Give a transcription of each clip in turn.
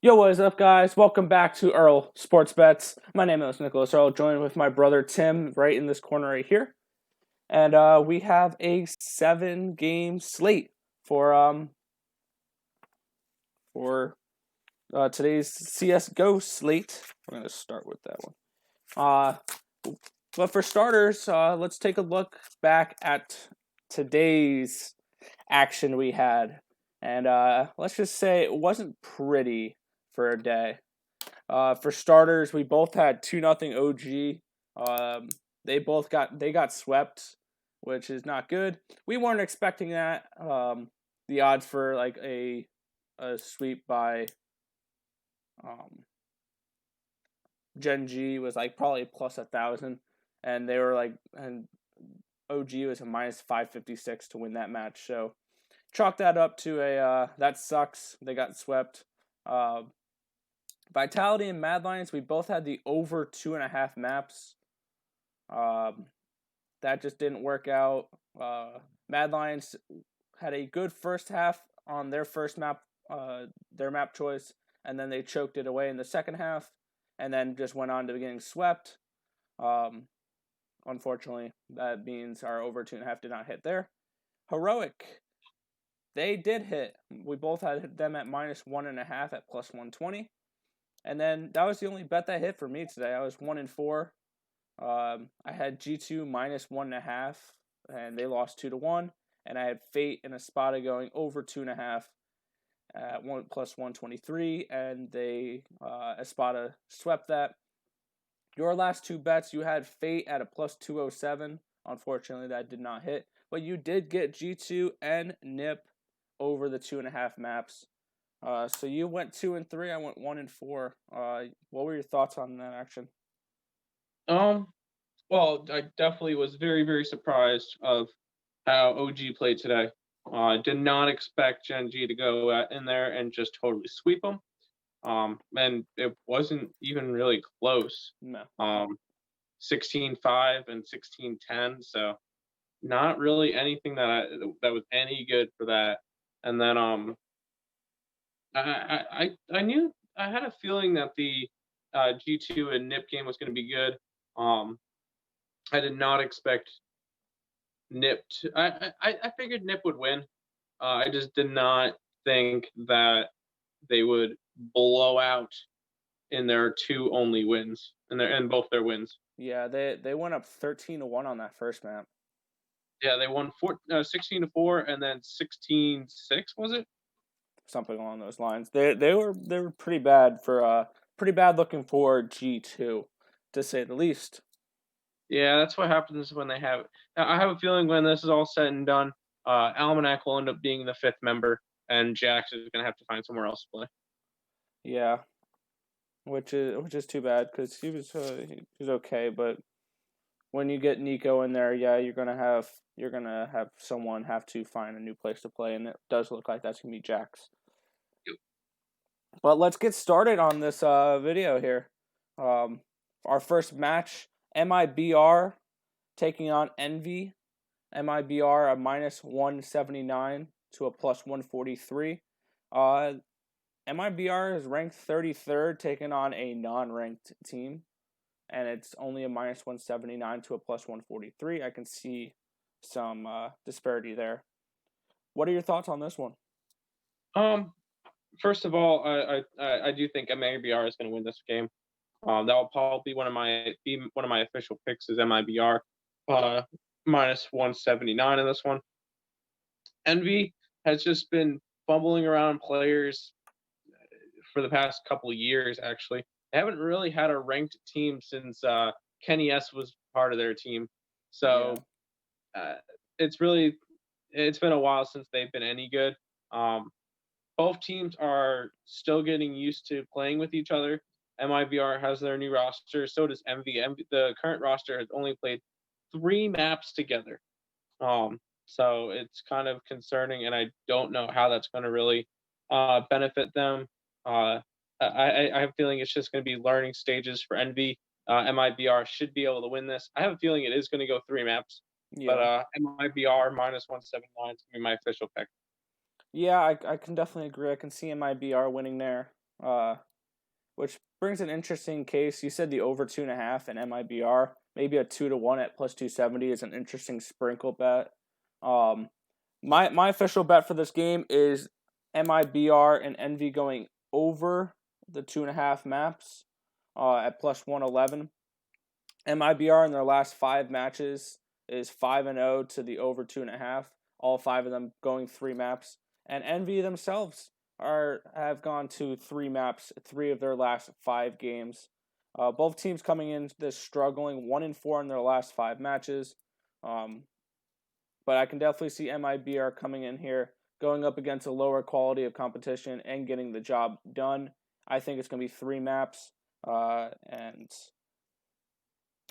Yo, what is up, guys? Welcome back to Earl Sports Bets. My name is Nicholas Earl, joined with my brother Tim right in this corner right here. And we have a 7-game slate for today's CS:GO slate. We're going to start with that one. But for starters, let's take a look back at today's action we had. And let's just say it wasn't pretty for a day. For starters, we both had 2-0 OG. They got swept, which is not good. We weren't expecting that. The odds for like a sweep by Gen G was like probably plus 1,000, and they were like, and OG was a minus 556 to win that match. So chalk that up to a that sucks. They got swept. Vitality and Mad Lions, we both had the over 2.5 maps. That just didn't work out. Mad Lions had a good first half on their first map, their map choice, and then they choked it away in the second half, and then just went on to getting swept. Unfortunately, that means our over 2.5 did not hit there. Heroic, they did hit. We both had them at minus 1.5 at plus 120. And then that was the only bet that hit for me today. I was 1-4. I had G2 minus 1.5, and they lost 2-1. And I had Fate and Espada going over 2.5 at plus 123, and they Espada swept that. Your last two bets, you had Fate at a plus 207. Unfortunately, that did not hit, but you did get G2 and Nip over the 2.5 maps. So you went 2-3. I went 1-4. What were your thoughts on that action? Well, I definitely was very, very surprised of how OG played today. I did not expect Gen G to go in there and just totally sweep them. And it wasn't even really close. No. 16-5 and 16-10. So not really anything that was any good for that. And then I knew I had a feeling that the G2 and Nip game was going to be good. I did not expect Nip to. I figured Nip would win. I just did not think that they would blow out in their two only wins in both their wins. Yeah, they went up 13-1 on that first map. Yeah, they won 16-4 and then 16-6, was it? Something along those lines. They were pretty bad for pretty bad looking for G2, to say the least. Yeah, that's what happens when they have. I have a feeling when this is all said and done, Almanac will end up being the fifth member, and Jax is going to have to find somewhere else to play. Yeah, which is too bad because he was okay, but when you get Nico in there, yeah, you're gonna have someone have to find a new place to play, and it does look like that's gonna be Jax. Yep. But let's get started on this video here. Our first match, MiBr taking on Envy. MiBr a minus 179 to a plus 143. MiBr is ranked 33rd, taking on a non-ranked team, and it's only a minus 179 to a plus 143. I can see some disparity there. What are your thoughts on this one? First of all, I do think MiBr is going to win this game. That will probably be one of my official picks is MiBr, minus 179 in this one. Envy has just been fumbling around players for the past couple of years. Actually, they haven't really had a ranked team since Kenny S was part of their team. So it's been a while since they've been any good. Both teams are still getting used to playing with each other. MiBr has their new roster, so does Envy. The current roster has only played 3 maps together. So it's kind of concerning, and I don't know how that's going to really benefit them. I have a feeling it's just going to be learning stages for Envy. MiBr should be able to win this. I have a feeling it is going to go 3 maps, but MiBr minus 179 is going to be my official pick. Yeah, I can definitely agree. I can see MiBr winning there. which brings an interesting case. You said the over 2.5 and MiBr. Maybe a 2-1 at plus 270 is an interesting sprinkle bet. My official bet for this game is MiBr and Envy going over the 2.5 maps at plus 111. MiBr in their last 5 matches is 5-0 to the over 2.5. All 5 of them going 3 maps. And Envy themselves have gone to 3 maps, 3 of their last 5 games. Both teams coming in this struggling, 1-4 in their last 5 matches. But I can definitely see MiBr coming in here, going up against a lower quality of competition and getting the job done. I think it's going to be 3 maps, and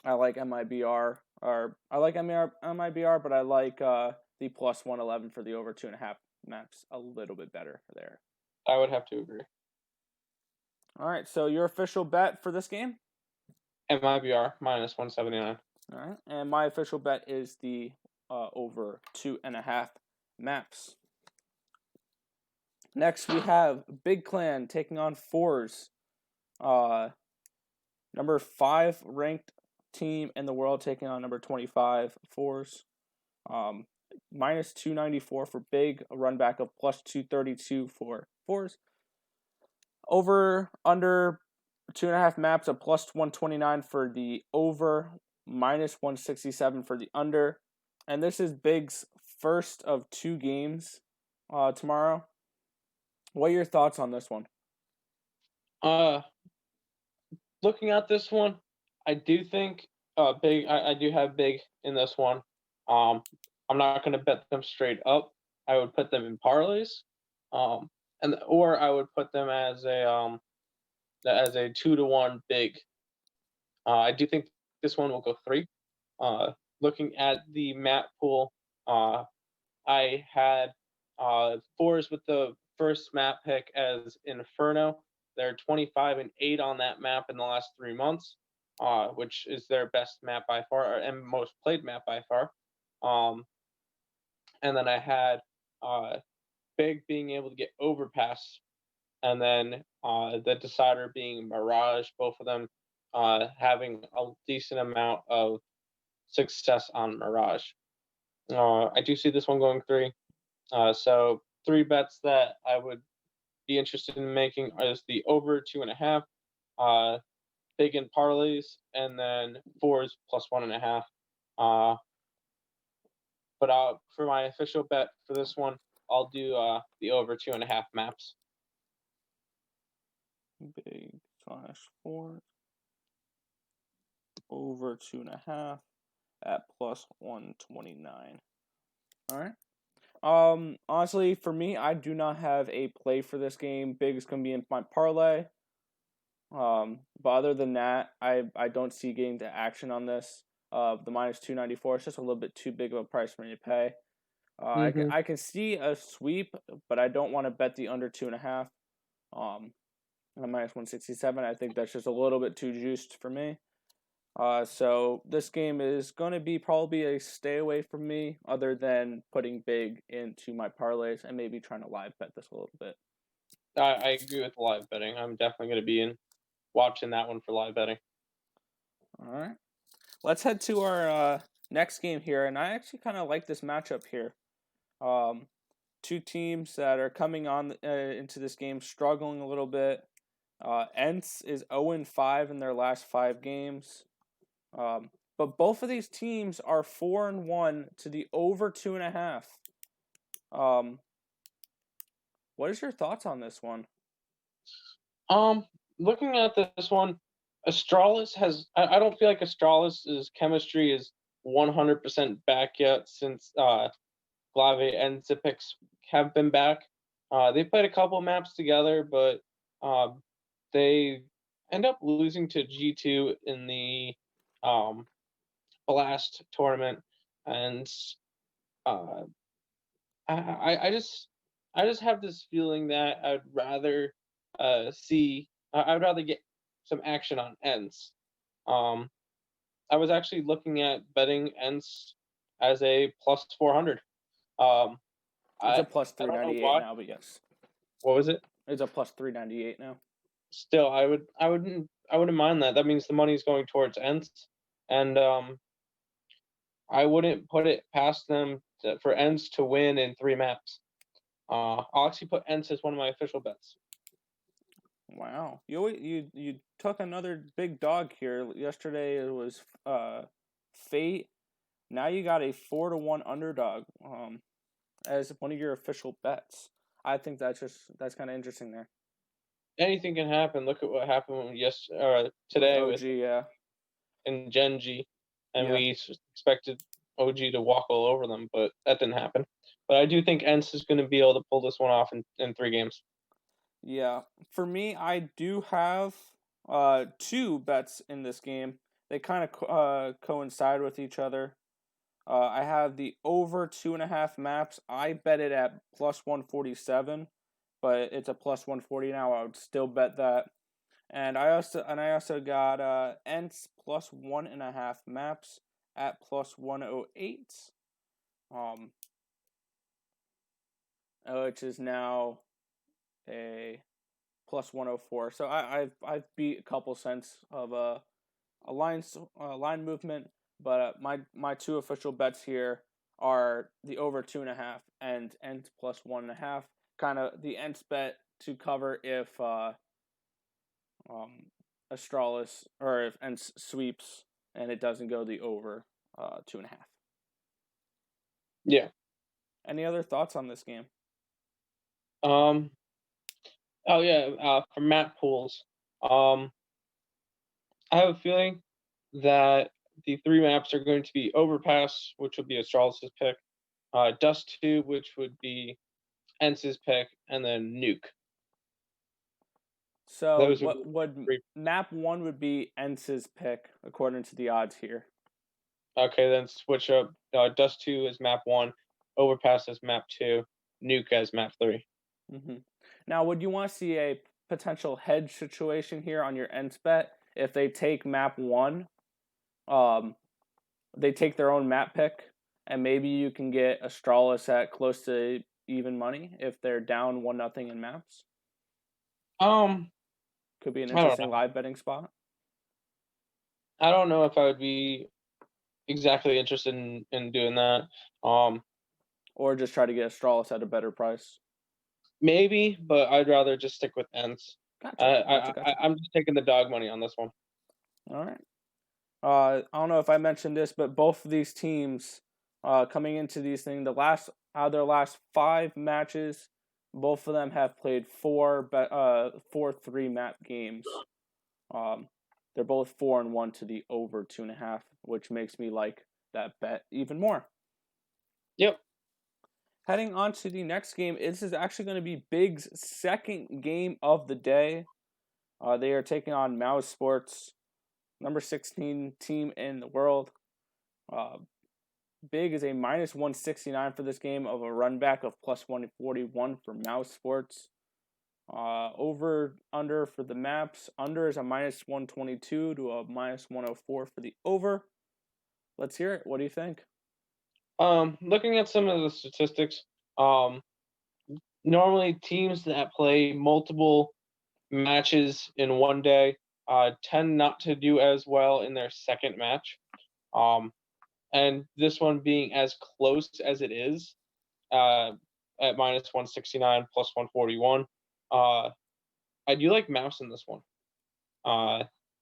I like MiBr, MiBr, but I like the plus 111 for the over 2.5 maps a little bit better there. I would have to agree. All right, so your official bet for this game? MiBr minus 179. All right, and my official bet is the over 2.5 maps. Next, we have Big Clan taking on Forze. Number 5 ranked team in the world taking on number 25 Forze. Minus 294 for Big, a run back of plus 232 for Forze. Over under 2.5 maps of plus 129 for the over, minus 167 for the under. And this is Big's first of 2 games tomorrow. What are your thoughts on this one? Looking at this one, I do think Big. I do have Big in this one. I'm not going to bet them straight up. I would put them in parlays, or I would put them as a 2-1 Big. I do think this one will go 3. Looking at the map pool, I had Forze with the first map pick as Inferno. They're 25-8 on that map in the last 3 months, which is their best map by far and most played map by far. And then I had Big being able to get Overpass, and then the decider being Mirage. Both of them having a decent amount of success on Mirage. I do see this one going 3. So 3 bets that I would be interested in making is the over 2.5, Big in parlays, and then Forze plus 1.5. But for my official bet for this one, I'll do the over 2.5 maps. Big / Forze over 2.5 at plus 129. All right. Honestly, for me, I do not have a play for this game. Big is going to be in my parlay. But other than that, I don't see getting to action on this. The minus 294 is just a little bit too big of a price for me to pay. I can see a sweep, but I don't want to bet the under 2.5. Minus 167, I think that's just a little bit too juiced for me. So this game is going to be probably a stay away from me, other than putting Big into my parlays and maybe trying to live bet this a little bit. I agree with live betting. I'm definitely going to be watching that one for live betting. All right. Let's head to our next game here, and I actually kind of like this matchup here. 2 teams that are coming on into this game struggling a little bit. Ence is 0-5 in their last 5 games. But both of these teams are 4-1 to the over 2.5. What is your thoughts on this one? Looking at this one, Astralis has. I don't feel like Astralis' chemistry is 100% back yet since Glave and Zipix have been back. They played a couple maps together, but they end up losing to G2 in the Blast tournament, and I just have this feeling that I'd rather I'd rather get some action on Ence. I was actually looking at betting Ence as a plus 400. It's a plus I don't know 398 why. now, but yes. What was it? It's a plus 398 now. still, I wouldn't mind that. That means the money's going towards Ents, and I wouldn't put it past them for Ents to win in 3 maps. I'll actually put Ents as one of my official bets. Wow, you took another big dog here. Yesterday it was Fate. Now you got a 4-1 underdog as one of your official bets. I think that's kind of interesting there. Anything can happen. Look at what happened With today with OG, yeah, in Genji, and yeah, we expected OG to walk all over them, but that didn't happen. But I do think Ents is going to be able to pull this one off in 3 games. yeah. For me, I do have two bets in this game. They kind of coincide with each other. I have the over 2.5 maps. I bet it at plus 147, but it's a plus 140 now. I would still bet that. And I also got Ents plus 1.5 maps at plus 108. Um, which is now a plus 104. So I've beat a couple cents of a line movement, but my two official bets here are the over 2.5 and Ent plus 1.5. Kind of the Ent bet to cover if Astralis or if Ent sweeps and it doesn't go the over 2.5. Yeah. Any other thoughts on this game? Um. Oh yeah. For map pools, um, I have a feeling that the 3 maps are going to be Overpass, which would be Astralis's pick, Dust Tube, which would be Ence's pick, and then Nuke. So Those would be what would three. map one would be Ence's pick according to the odds here. Okay, then switch up. Dust 2 is map 1, Overpass as map 2, Nuke as map 3. Mm-hmm. Now, would you want to see a potential hedge situation here on your Ents bet if they take map one? They take their own map pick, and maybe you can get Astralis at close to even money if they're down 1-0 in maps. Um, Could be an I don't interesting know. live betting spot. I don't know if I would be exactly interested in doing that. Um, Or just try to get Astralis at a better price. Maybe, but I'd rather just stick with Ents. Gotcha. I'm just taking the dog money on this one. All right. I don't know if I mentioned this, but both of these teams coming into these things, out of their last 5 matches, both of them have played 4 3-map games. They're both 4-1 to the over 2.5, which makes me like that bet even more. Yep. Heading on to the next game, this is actually going to be Big's second game of the day. They are taking on Mouzesports, number 16 team in the world. Big is a minus 169 for this game of a run back of plus 141 for Mouzesports. Over under for the maps. Under is a minus 122 to a minus 104 for the over. Let's hear it. What do you think? Looking at some of the statistics, um, normally teams that play multiple matches in one day tend not to do as well in their second match. And this one being as close as it is, at minus 169 plus 141, I do like Mouse in this one.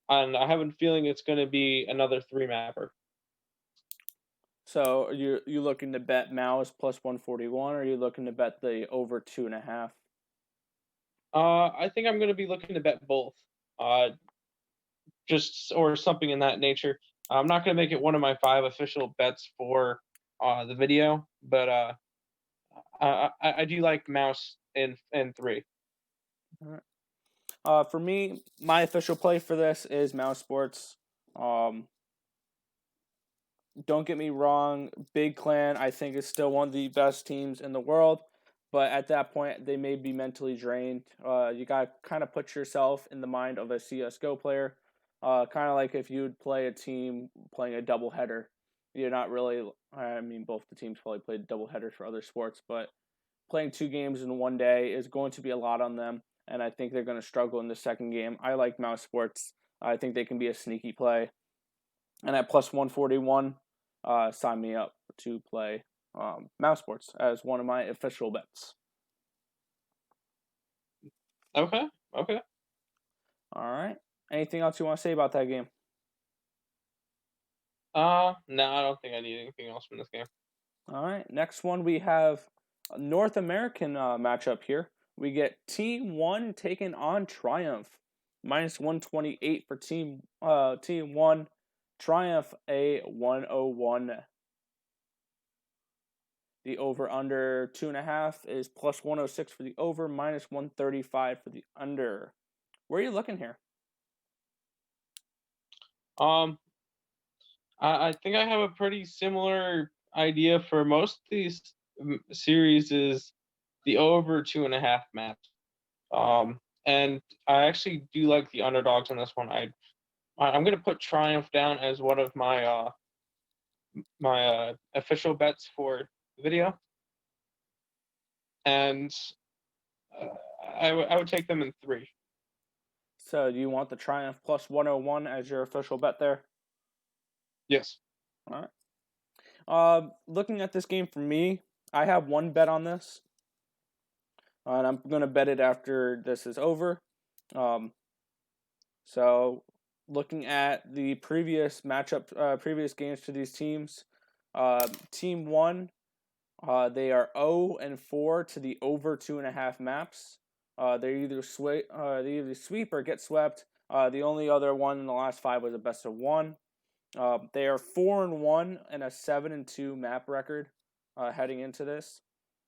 And I have a feeling it's going to be another 3 mapper. So are you looking to bet Mouse plus 141, or are you looking to bet the over 2.5? I think I'm going to be looking to bet both. Just or something in that nature. I'm not going to make it one of my 5 official bets for the video, but I do like Mouse in 3. All right. For me, my official play for this is Mouzesports. Don't get me wrong, Big Clan I think is still one of the best teams in the world, but at that point they may be mentally drained. You gotta kind of put yourself in the mind of a CS:GO player, kind of like if you'd play a team playing a doubleheader. You're not really. I mean, both the teams probably played doubleheaders for other sports, but playing 2 games in one day is going to be a lot on them, and I think they're going to struggle in the second game. I like Mouzesports. I think they can be a sneaky play. And at plus 141, sign me up to play Mouzesports as one of my official bets. Okay. All right. Anything else you want to say about that game? No, I don't think I need anything else from this game. All right. Next one, we have a North American matchup here. We get TeamOne taking on Triumph. Minus 128 for TeamOne. Triumph a 101. The over under 2.5 is plus 106 for the over, minus 135 for the under. Where are you looking here? I think I have a pretty similar idea for most of these series is the over 2.5 maps. And I actually do like the underdogs on this one. I'm gonna put Triumph down as one of my official bets for the video, and I would take them in 3. So, do you want the Triumph plus 101 as your official bet there? Yes. All right. Looking at this game for me, I have one bet on this, and I'm going to bet it after this is over. So, looking at the previous matchup, previous games to these teams, TeamOne, they are 0-4 to the over 2.5 maps. They either sweep or get swept. The only other one in the last 5 was a best of 1. They are 4-1 and a 7-2 map record heading into this.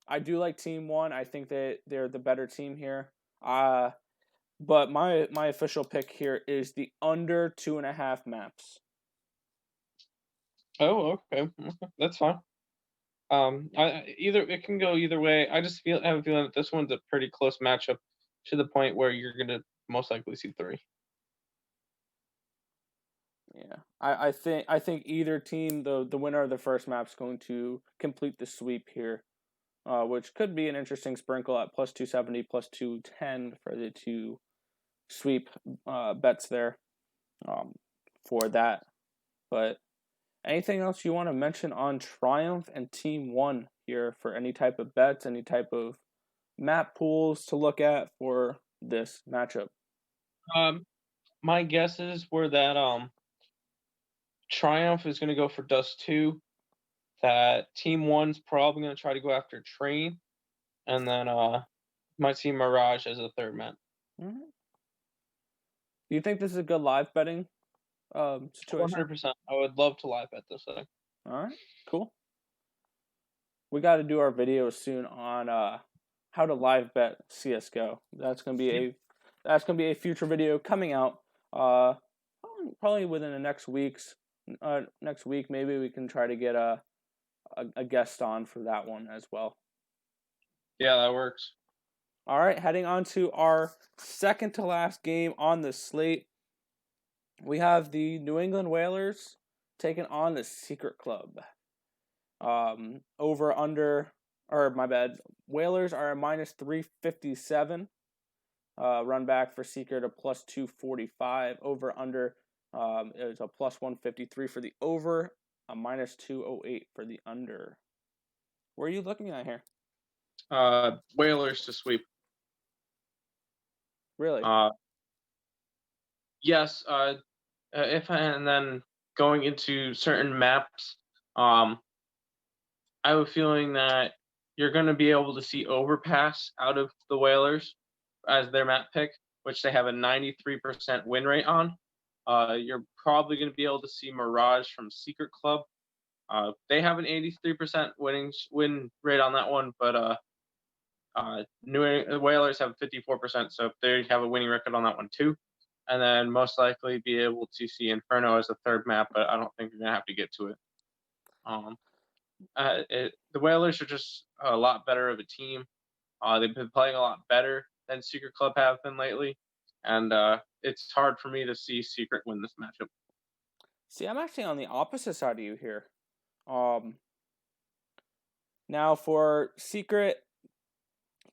I do like TeamOne. I think that they're the better team here. But my official pick here is the under 2.5 maps. Oh, okay. That's fine. It can go either way. I just have a feeling that this one's a pretty close matchup to the point where you're gonna most likely see 3. Yeah, I think either team, the winner of the first map, is going to complete the sweep here, which could be an interesting sprinkle at plus 270, plus 210 for the 2 sweep bets there for that. But anything else you want to mention on Triumph and TeamOne here for any type of bets, any type of map pools to look at for this matchup? My guesses were that Triumph is gonna go for Dust 2, that TeamOne's probably gonna try to go after Train, and then might see Mirage as a third map. Mm-hmm. Do you think this is a good live betting situation? 100%. I would love to live bet this thing. All right, cool. We got to do our video soon on how to live bet CS:GO. That's gonna be a future video coming out. Probably within the next weeks. Next week, maybe we can try to get a guest on for that one as well. Yeah, that works. All right, heading on to our second to last game on the slate. We have the New England Whalers taking on the Secret Club. Over under, or my bad. Whalers are a minus 357. Run back for Secret a plus 245. Over under is a plus 153 for the over, a minus 208 for the under. Where are you looking at here? Whalers to sweep. Really? Yes. And then going into certain maps, I have a feeling that you're going to be able to see Overpass out of the Whalers as their map pick, which they have a 93% win rate on. You're probably going to be able to see Mirage from Secret Club. They have an 83% win rate on that one, but Whalers have 54%, so they have a winning record on that one too. And then most likely be able to see Inferno as the third map, but I don't think you're going to have to get to it. The Whalers are just a lot better of a team. They've been playing a lot better than Secret Club have been lately, and it's hard for me to see Secret win this matchup. See, I'm actually on the opposite side of you here. Now for Secret,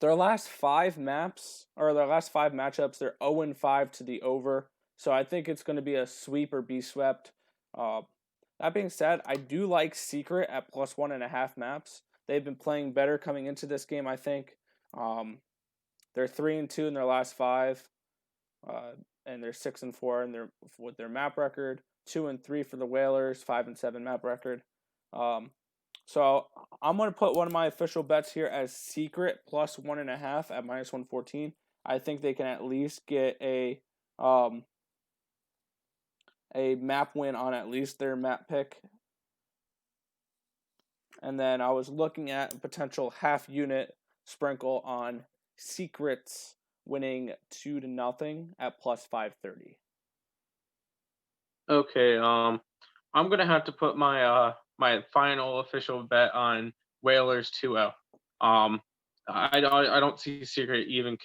Their last 5 maps, or their last 5 matchups, they're 0-5 to the over. So I think it's going to be a sweep or be swept. That being said, I do like Secret at plus 1.5 maps. They've been playing better coming into this game, I think. They're 3-2 in their last 5, and they're 6-4 in with their map record. 2-3 for the Whalers, 5-7 map record. So I'm going to put one of my official bets here as Secret plus 1.5 at minus 114. I think they can at least get a map win on at least their map pick. And then I was looking at a potential half unit sprinkle on Secrets winning 2-0 at plus 530. Okay, I'm gonna have to put my my final official bet on Whalers 2-0. I don't see Secret even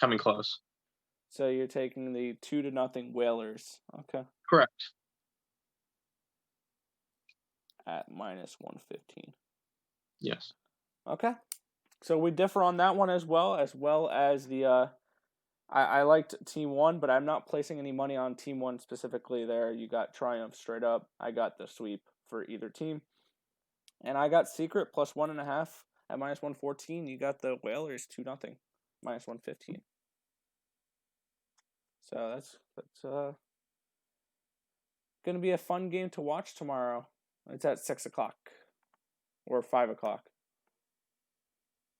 coming close. So you're taking the 2-0 Whalers. Okay. Correct. At minus 115. Yes. Okay. So we differ on that one as well as the I liked TeamOne, but I'm not placing any money on TeamOne specifically there. You got Triumph straight up. I got the sweep for either team. And I got Secret plus 1.5 at minus 114. You got the Whalers 2-0 minus 115. So that's gonna be a fun game to watch tomorrow. It's at 6 o'clock or 5 o'clock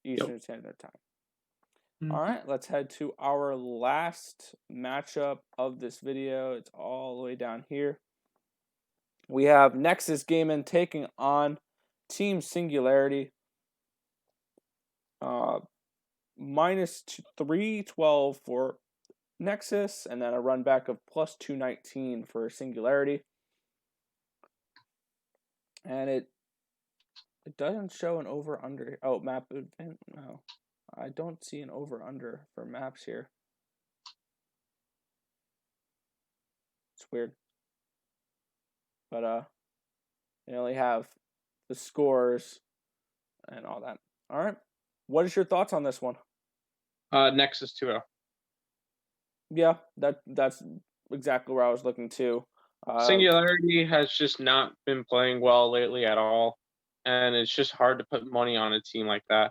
Eastern Standard Time. All right, let's head to our last matchup of this video. It's all the way down here. We have Nexus Gaming taking on Team Singularity. Minus 312 for Nexus, and then a run back of plus 219 for Singularity. And it doesn't show an over-under. Oh, map event? No. I don't see an over-under for maps here. It's weird. But, you only have the scores and all that. All right. What is your thoughts on this one? Nexus 2-0. Yeah, that's exactly where I was looking too. Singularity has just not been playing well lately at all, and it's just hard to put money on a team like that.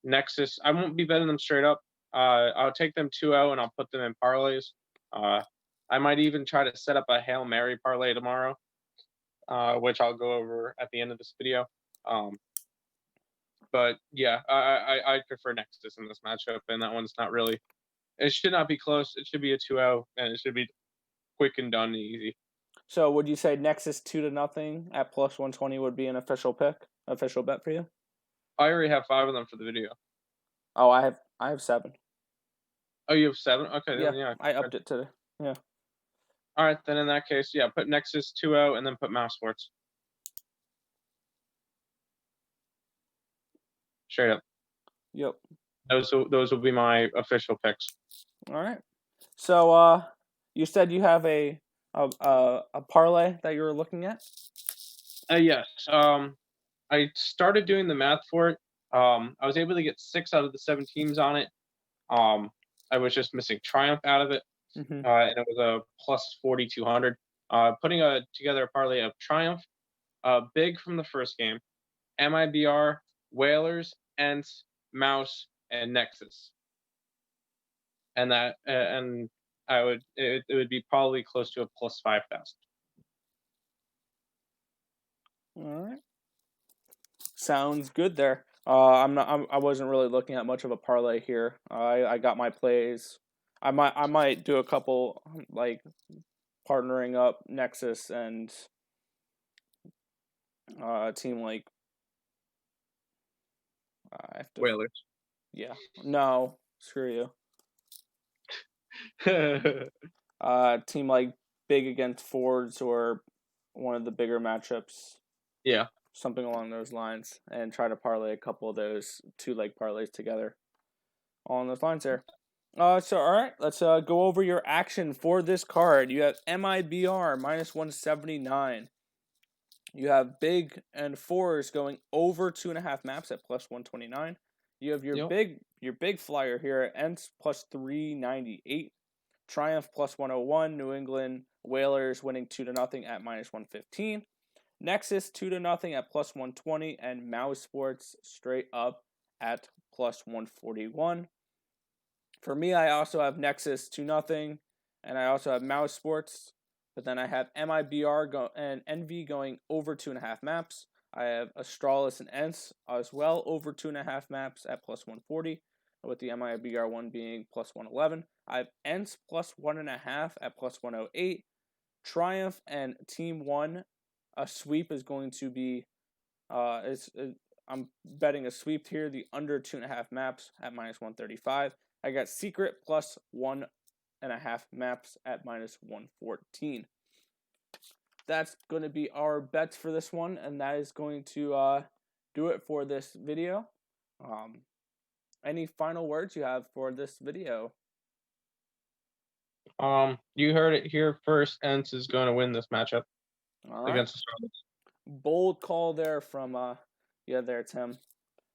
Nexus, I won't be betting them straight up. I'll take them 2-0 and I'll put them in parlays. I might even try to set up a Hail Mary parlay tomorrow, which I'll go over at the end of this video. But yeah, I prefer Nexus in this matchup, and that one's not really. It should not be close. It should be a 2-0, and it should be quick and done and easy. So would you say Nexus 2-0 at plus 120 would be an official bet for you? I already have 5 of them for the video. Oh, I have 7. Oh, you have 7? Okay, yeah, then, yeah. I upped it today. Yeah. All right, then in that case, yeah, put Nexus 2-0 and then put Mouzesports. Straight up. Yep. Those will be my official picks. All right. So you said you have a parlay that you were looking at? Yes. I started doing the math for it. I was able to get 6 out of the 7 teams on it. I was just missing Triumph out of it, and it was a plus 4,200. Putting together a parlay of Triumph, big from the first game, MiBr, Whalers, Ence, Mouse, and Nexus, and that and it would be probably close to a plus 5,000. All right. Sounds good there. I wasn't really looking at much of a parlay here. I got my plays. I might do a couple like partnering up Nexus and a team like Whalers. Yeah. No, screw you. Team like big against Forze or one of the bigger matchups. Yeah. Something along those lines, and try to parlay a couple of those 2-leg parlays together. All on those lines there. So all right, let's go over your action for this card. You have MiBr minus 179. You have Big and Forze going over 2.5 maps at plus 129. You have your big flyer here at Ence plus 398. Triumph plus 101. New England Whalers winning 2-0 at minus 115. Nexus 2-0 at plus 120, and Mouzesports straight up at plus 141. For me, I also have Nexus 2-0, and I also have Mouzesports. But then I have MiBr and Envy going over 2.5 maps. I have Astralis and Ence as well over 2.5 maps at plus 140, with the MiBr one being plus 111. I have Ence plus 1.5 at plus 108. Triumph and TeamOne, a sweep is going to be, I'm betting a sweep here, the under 2.5 maps at minus 135. I got Secret plus 1.5 maps at minus 114. That's going to be our bets for this one, and that is going to do it for this video. Any final words you have for this video? You heard it here first. Ence is going to win this matchup against Astralis. Bold call there from there, Tim.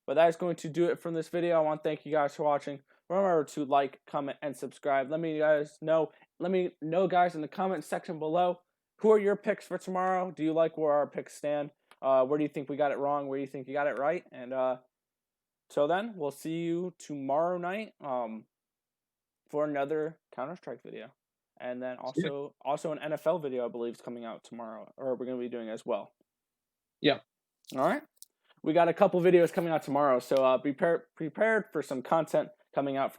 But that is going to do it from this video. I want to thank you guys for watching. Remember to like, comment, and subscribe. Let me know, guys, in the comment section below. Who are your picks for tomorrow? Do you like where our picks stand? Where do you think we got it wrong? Where do you think you got it right? And till then, we'll see you tomorrow night for another Counter-Strike video. And then also an NFL video, I believe, is coming out tomorrow, or we're going to be doing as well. Yeah. All right. We got a couple videos coming out tomorrow, so be prepared for some content coming out.